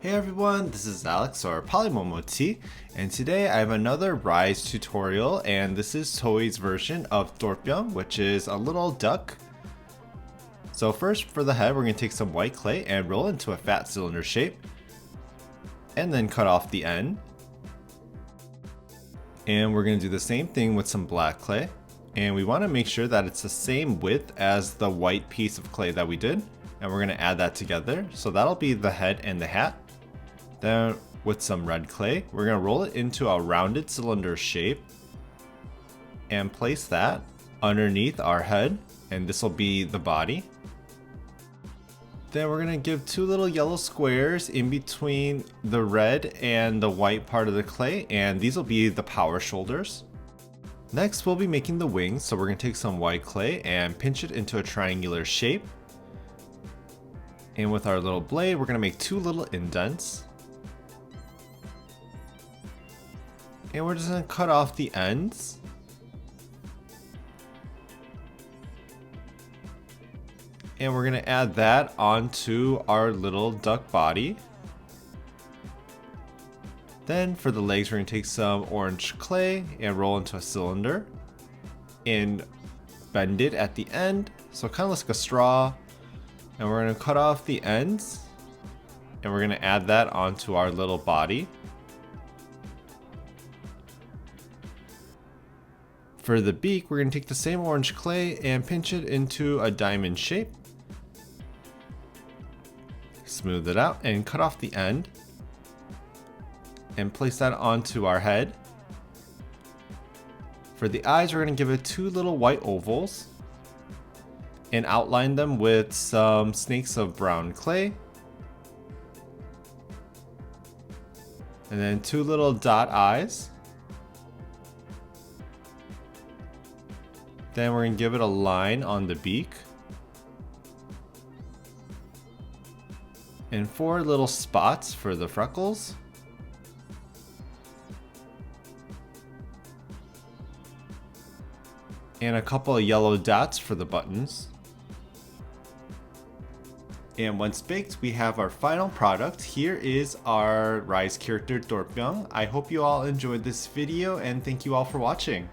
Hey everyone, this is Alex or PolymomoTea, and today I have another RIIZE tutorial, and this is SOHEE's version of Ddolbyeong, which is a little duck. So first, for the head, we're going to take some white clay and roll into a fat cylinder shape, and then cut off the end. And we're going to do the same thing with some black clay, and we want to make sure that it's the same width as the white piece of clay that we did, and we're going to add that together. So that'll be the head and the hat. Then with some red clay, we're going to roll it into a rounded cylinder shape and place that underneath our head, and this will be the body. Then we're going to give two little yellow squares in between the red and the white part of the clay, and these will be the power shoulders. Next, we'll be making the wings, so we're going to take some white clay and pinch it into a triangular shape. And with our little blade, we're going to make two little indents. And we're just going to cut off the ends. And we're going to add that onto our little duck body. Then for the legs, we're going to take some orange clay and roll into a cylinder and bend it at the end, so it kind of looks like a straw. And we're going to cut off the ends, and we're going to add that onto our little body. For the beak, we're going to take the same orange clay and pinch it into a diamond shape. Smooth it out and cut off the end. And place that onto our head. For the eyes, we're going to give it two little white ovals and outline them with some snakes of brown clay. And then two little dot eyes. Then we're going to give it a line on the beak. And four little spots for the freckles. And a couple of yellow dots for the buttons. And once baked, we have our final product. Here is our RIIZE character Ddolbyeong. I hope you all enjoyed this video, and thank you all for watching.